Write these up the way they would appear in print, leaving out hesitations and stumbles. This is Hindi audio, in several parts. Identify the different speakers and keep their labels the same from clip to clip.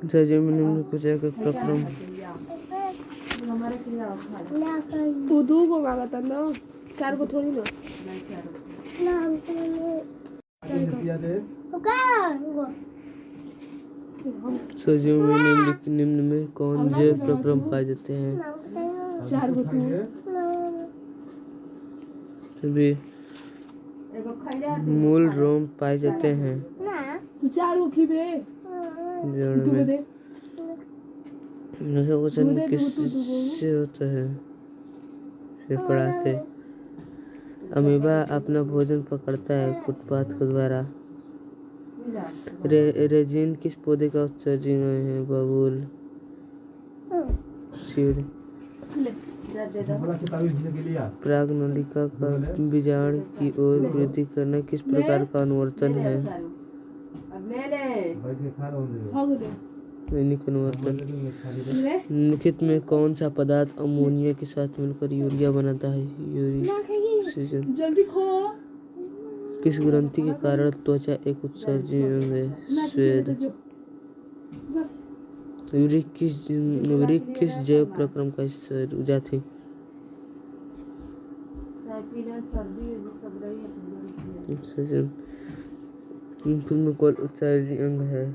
Speaker 1: सर्जियों में निम्न कुछ एक प्रक्रम
Speaker 2: तू दो को मांगता ना, 4 को थोड़ी ना।
Speaker 1: सर्जियों में निम्न में कौन से प्रक्रम पाए जाते हैं?
Speaker 2: 4 को तू
Speaker 1: सभी मूल रोम पाए जाते हैं।
Speaker 2: तू 4 को खीबे
Speaker 1: जड़
Speaker 2: तू को
Speaker 1: में
Speaker 2: दे
Speaker 1: नशा वचन किससे होता है? फेफड़ा से। अमीबा अपना भोजन पकड़ता है फुटपाथ के द्वारा। रेजिन किस पौधे का उत्सर्जी है? बबूल, सीड। प्रागनलिका का बीजांड की ओर वृद्धि करना किस प्रकार का अनुवर्तन है? अनुवर्तन। निम्नलिखित में कौन सा पदार्थ अमोनिया के साथ मिलकर यूरिया बनाता है? यूरिक।
Speaker 2: जल्दी खो।
Speaker 1: किस ग्रंथि के कारण त्वचा एक उत्सर्जी अंग है? स्वेद। यूरिक किस जैव प्रक्रम का हिस्सा थी? में कौन उत्सर्जी अंग है?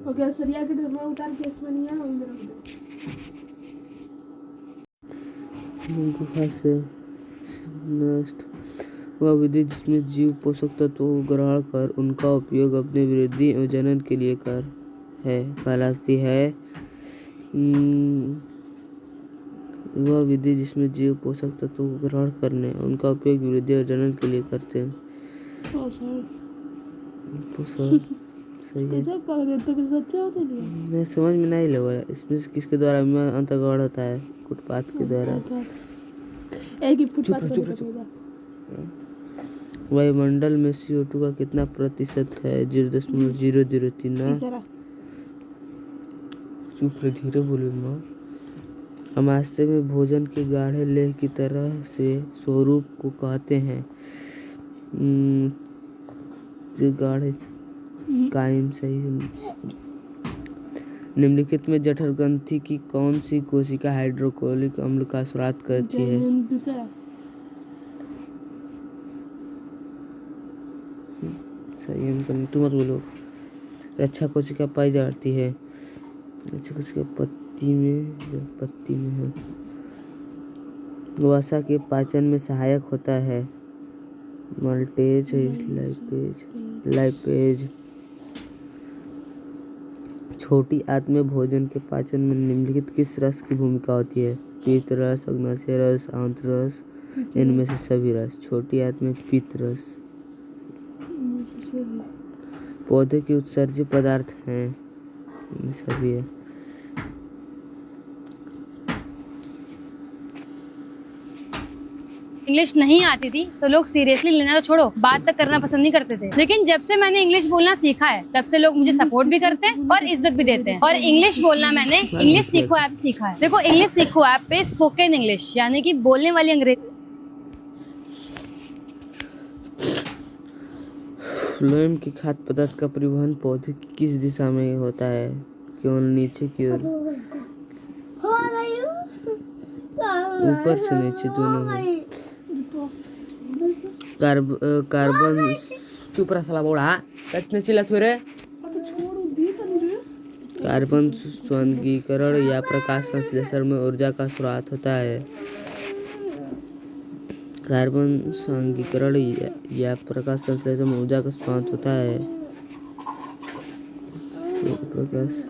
Speaker 2: ओके, सरिया के डरवा उतार के इसमें नहीं है, वही में रख दो।
Speaker 1: गुफा से नष्ट वह विधि जिसमें जीव पोषक तत्वों को ग्रहण कर उनका उपयोग अपने वृद्धि और जनन के लिए कर है कहलाती है। वह विधि जिसमें जीव पोषक तत्वों को ग्रहण करने उनका उपयोग वृद्धि और जनन के लिए करते हैं। पोषण सही है। नहीं समझ में नहीं लगा इसमें किसके द्वारा अंतर्गढ़ होता है? फुटपाथ के द्वारा। वायुमंडल में CO2 का कितना प्रतिशत है? 0.003। चुप रहे, धीरे बोले माँ। अमाशय में भोजन के गाढ़े लेह की तरह से स्वरूप को कहते हैं। गाढ़े कायम सही है। निम्नलिखित में जठर ग्रंथि की कौन सी कोशिका हाइड्रोक्लोरिक अम्ल का स्राव करती है? सही है, तुम मत बोलो। रक्षा कोशिका पाई जाती है। रक्षा कोशिका पत्ती में है। वसा के पाचन में सहायक होता है। मल्टेज, लाइपेज। छोटी आंत में भोजन के पाचन में निम्नलिखित किस रस की भूमिका होती है? पित्त रस, अग्नाशय रस, आंत रस, इनमें से सभी रस। छोटी आंत में पित्त रस। पौधे के उत्सर्जी पदार्थ हैं, सभी है।
Speaker 3: इंग्लिश नहीं आती थी तो लोग सीरियसली लेना तो छोड़ो, बात तक करना पसंद नहीं करते थे। लेकिन जब से मैंने इंग्लिश बोलना सीखा है तब से लोग मुझे सपोर्ट भी करते हैं और इज्जत भी देते हैं। और इंग्लिश बोलना मैंने इंग्लिश सीखो ऐप सीखा है। देखो, इंग्लिश सीखो ऐप पे स्पोकन इंग्लिश यानी कि बोलने वाली अंग्रेजी।
Speaker 1: फ्लोएम की खाद्य पदार्थ का परिवहन पौधे की किस दिशा में होता है? केवल नीचे की ओर, ऊपर से नीचे दोनों। कार्बन चुप रहा साला बोड़ा, कचने चिल्ला तू रे। कार्बन स्वर्गीकरण या प्रकाश संश्लेषण में ऊर्जा का स्रोत होता है। कार्बन स्वर्गीकरण या प्रकाश संश्लेषण में ऊर्जा का स्रोत होता है। प्रकाश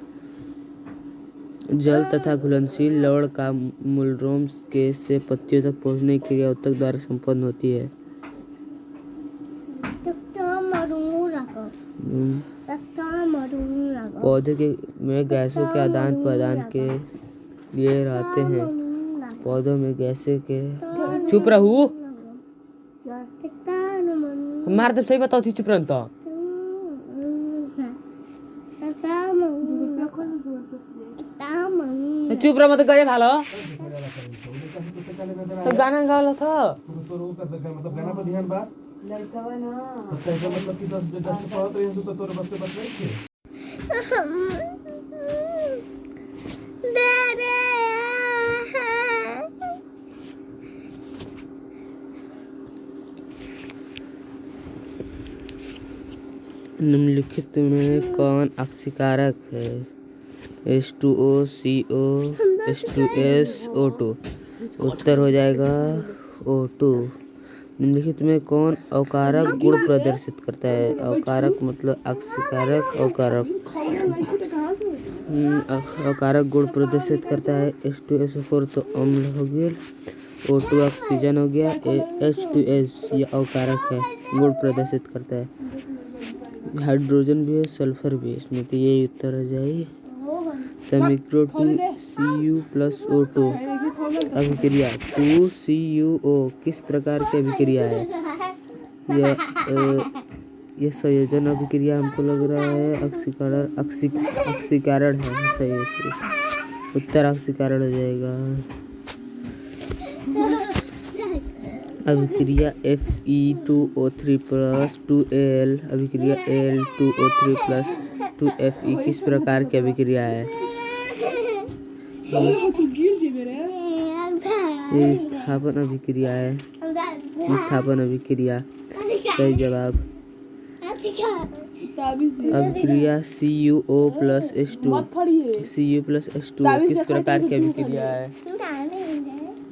Speaker 1: जल तथा घुलनशील लवण का मूलरोम के से पत्तियों तक पहुंचने की क्रिया उत्तक द्वारा संपन्न होती है। पौधे के में गैसों के आदान प्रदान के लिए रहते हैं। पौधों में गैसें के चुप रहू मार दे, सही बताओ थी चुप रह तो। चुप रह मत गए भालो। तो गाना गावला था।
Speaker 4: तो रो कर दे मतलब गाना पर ध्यान बा
Speaker 2: लड़कवा ना
Speaker 4: तो इसका मतलब कि 10 पढ़त रही तो तोरे बस नहीं थे
Speaker 1: निम्नलिखित में कौन अक्सीकारक है? H2O, CO, H2S, O2। उत्तर हो जाएगा O2। निम्नलिखित में कौन अवकारक गुण प्रदर्शित करता है? अवकारक मतलब अक्सीकारक अवकारक। अवकारक गुण प्रदर्शित करता है। H2SO4 तो अम्ल हो गया, O2 ऑक्सीजन हो गया, H2S ये अवकारक है, गुण प्रदर्शित करता है। हाइड्रोजन भी है, सल्फर भी है, इसमें तो यही उत्तर हो जाएगी। समीकरण 2Cu+O2 अभिक्रिया 2CuO किस प्रकार की अभिक्रिया है? यह संयोजन अभिक्रिया हमको लग रहा है ऑक्सीकरण है। सही है, सही उत्तर ऑक्सीकरण हो जाएगा। अभिक्रिया Fe2O3+2Al अभिक्रिया Al2O3+2Fe किस प्रकार की अभिक्रिया है? ये स्थापन अभिक्रिया है। स्थापन अभिक्रिया सही जवाब। अभिक्रिया CuO+H2 CuO+H2 किस प्रकार की अभिक्रिया है?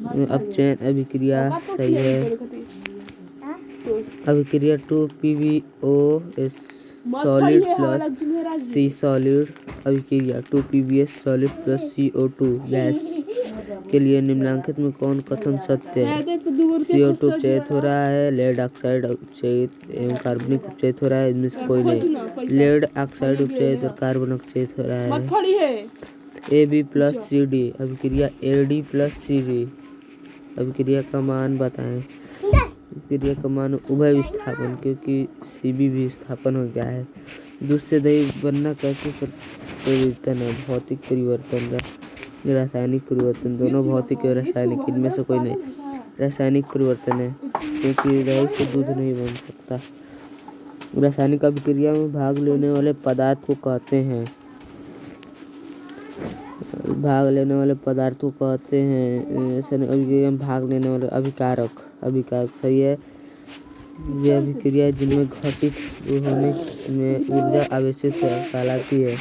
Speaker 1: अपचयन अभिक्रिया सही है। अभिक्रिया 2PbOS solid plus C solid अभिक्रिया 2PbS solid plus CO2 gas के लिए निम्नलिखित में कौन कथन सत्य है? CO2 उपचयित हो रहा है, लेड ऑक्साइड उपचयित एवं कार्बनिक उपचयित हो रहा है, इनमें से कोई नहीं। लेड ऑक्साइड उपचयित और कार्बन उपचयित हो रहा है। AB+CD अभिक्रिया AD+CD अभिक्रिया का मान बताएं। अभिक्रिया का मान उभय विस्थापन, क्योंकि Cb भी विस्थापन हो गया है। दूध से दही बनना कैसे परिवर्तन है? भौतिक परिवर्तन, रासायनिक परिवर्तन, दोनों भौतिक और रासायनिक, इनमें से कोई नहीं। रासायनिक परिवर्तन है, क्योंकि दही से दूध नहीं बन सकता। रासायनिक अभिक्रिया में भाग लेने वाले पदार्थ को कहते हैं अभिक्रिया में भाग लेने वाले अभिकारक सही है। ये अभिक्रिया जिनमें घटित होने में ऊर्जा आवेशित कहलाती है।